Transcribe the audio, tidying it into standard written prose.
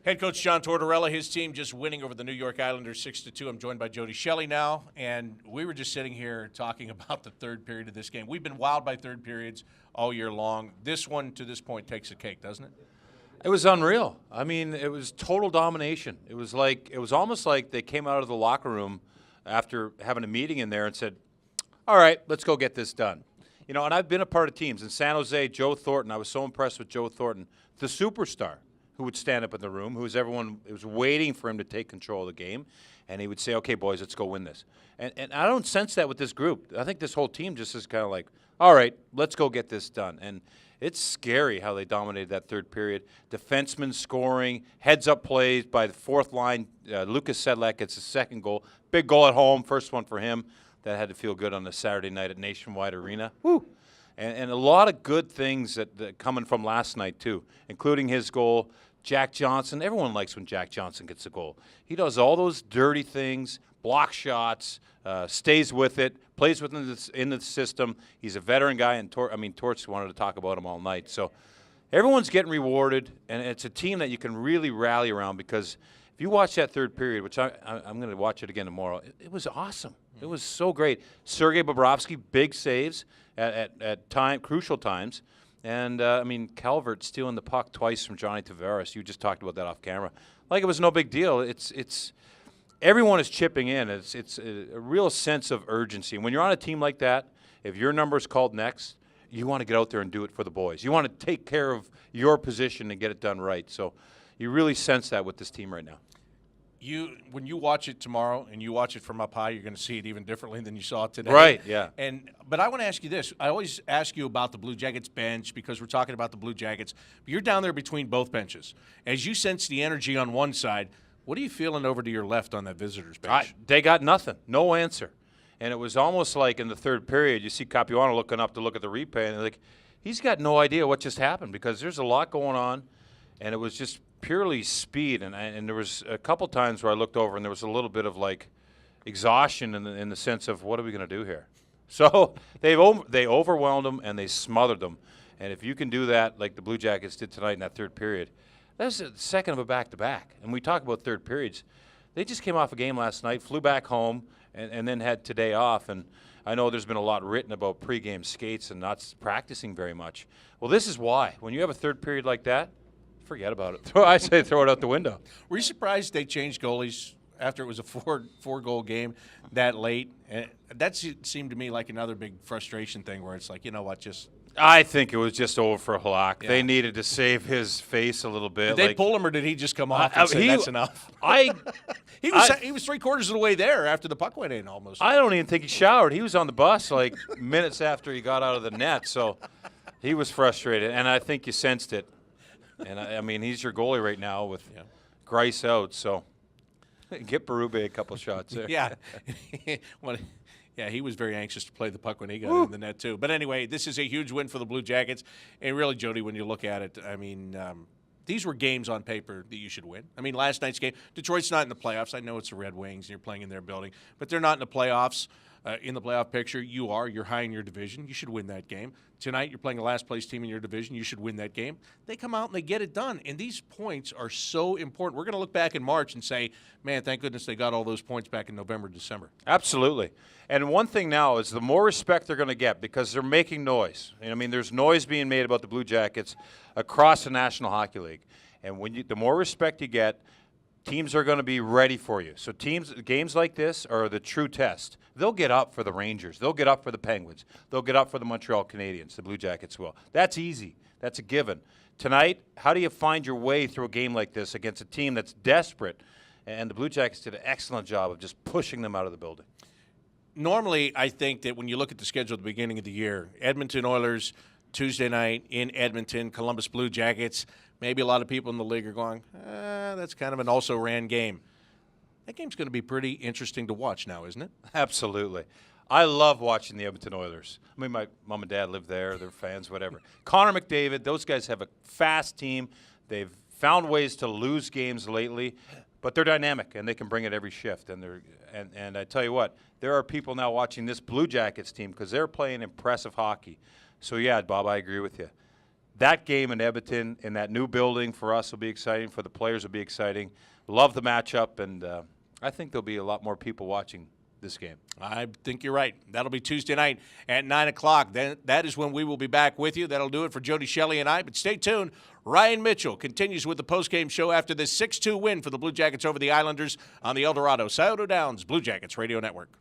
Head coach John Tortorella, his team just winning over the New York Islanders 6-2. I'm joined by Jody Shelley now, and we were just sitting here talking about the third period of this game. We've been wowed by third periods all year long. This one, to this point, takes a cake, doesn't it? It was unreal. I mean, it was total domination. It was almost like they came out of the locker room after having a meeting in there and said, all right, let's go get this done. You know, and I've been a part of teams. In San Jose, Joe Thornton, I was so impressed with Joe Thornton, the superstar who would stand up in the room, everyone was waiting for him to take control of the game, and he would say, okay, boys, let's go win this. And I don't sense that with this group. I think this whole team just is kind of like, all right, let's go get this done. And it's scary how they dominated that third period. Defensemen scoring, heads-up plays by the fourth line. Lucas Sedlak gets his second goal. Big goal at home, first one for him. That had to feel good on a Saturday night at Nationwide Arena. Woo! And a lot of good things that coming from last night, too, including his goal. Jack Johnson, everyone likes when Jack Johnson gets a goal. He does all those dirty things, block shots, stays with it, plays within the system. He's a veteran guy, and Torts wanted to talk about him all night. So everyone's getting rewarded, and it's a team that you can really rally around because if you watch that third period, which I'm going to watch it again tomorrow, it was awesome. It was so great. Sergei Bobrovsky, big saves at crucial times. And, Calvert stealing the puck twice from Johnny Tavares. You just talked about that off camera. Like it was no big deal. It's everyone is chipping in. It's a real sense of urgency. And when you're on a team like that, if your number is called next, you want to get out there and do it for the boys. You want to take care of your position and get it done right. So you really sense that with this team right now. When you watch it tomorrow and you watch it from up high, you're going to see it even differently than you saw it today. Right, yeah. But I want to ask you this. I always ask you about the Blue Jackets bench because we're talking about the Blue Jackets. But you're down there between both benches. As you sense the energy on one side, what are you feeling over to your left on that visitors bench? They got nothing, no answer. And it was almost like in the third period, you see Capuano looking up to look at the replay, and they're like, he's got no idea what just happened because there's a lot going on, and it was just purely speed, and there was a couple times where I looked over and there was a little bit of like exhaustion in the sense of what are we going to do here? So they overwhelmed them and they smothered them, and if you can do that like the Blue Jackets did tonight in that third period, that's the second of a back-to-back. And we talk about third periods. They just came off a game last night, flew back home, and then had today off. And I know there's been a lot written about pregame skates and not practicing very much. Well, this is why. When you have a third period like that, forget about it. I say throw it out the window. Were you surprised they changed goalies after it was a four-goal game that late? And that seemed to me like another big frustration thing where it's like, you know what, just – I think it was just over for Halak. Yeah. They needed to save his face a little bit. Did they pull him or did he just come off and say that's enough? He was three-quarters of the way there after the puck went in almost. I don't even think he showered. He was on the bus like minutes after he got out of the net, so he was frustrated, and I think you sensed it. And, I mean, he's your goalie right now with Grice out, so get Berube a couple shots there. Yeah. Yeah, he was very anxious to play the puck when he got in the net, too. But anyway, this is a huge win for the Blue Jackets. And really, Jody, when you look at it, I mean, these were games on paper that you should win. I mean, last night's game, Detroit's not in the playoffs. I know it's the Red Wings and you're playing in their building, but they're not in the playoffs. In the playoff picture, you're high in your division. You should win that game. Tonight, you're playing a last-place team in your division. You should win that game. They come out and they get it done, and these points are so important. We're going to look back in March and say, man, thank goodness they got all those points back in November, December. Absolutely. And one thing now is the more respect they're going to get because they're making noise. I mean, there's noise being made about the Blue Jackets across the National Hockey League. And the more respect you get, teams are going to be ready for you. So games like this are the true test. They'll get up for the Rangers. They'll get up for the Penguins. They'll get up for the Montreal Canadiens. The Blue Jackets will. That's easy. That's a given. Tonight, how do you find your way through a game like this against a team that's desperate? And the Blue Jackets did an excellent job of just pushing them out of the building. Normally, I think that when you look at the schedule at the beginning of the year, Edmonton Oilers, Tuesday night in Edmonton, Columbus Blue Jackets, maybe a lot of people in the league are going, that's kind of an also-ran game. That game's going to be pretty interesting to watch now, isn't it? Absolutely. I love watching the Edmonton Oilers. I mean, my mom and dad live there. They're fans, whatever. Connor McDavid, those guys have a fast team. They've found ways to lose games lately, but they're dynamic, and they can bring it every shift. And I tell you what, there are people now watching this Blue Jackets team because they're playing impressive hockey. So, yeah, Bob, I agree with you. that game in Edmonton in that new building for us will be exciting. For the players, will be exciting. Love the matchup, and I think there'll be a lot more people watching this game. I think you're right. That'll be Tuesday night at 9 o'clock. Then that is when we will be back with you. That'll do it for Jody Shelley and I. But stay tuned. Ryan Mitchell continues with the postgame show after this 6-2 win for the Blue Jackets over the Islanders on the El Dorado, Scioto Downs Blue Jackets Radio Network.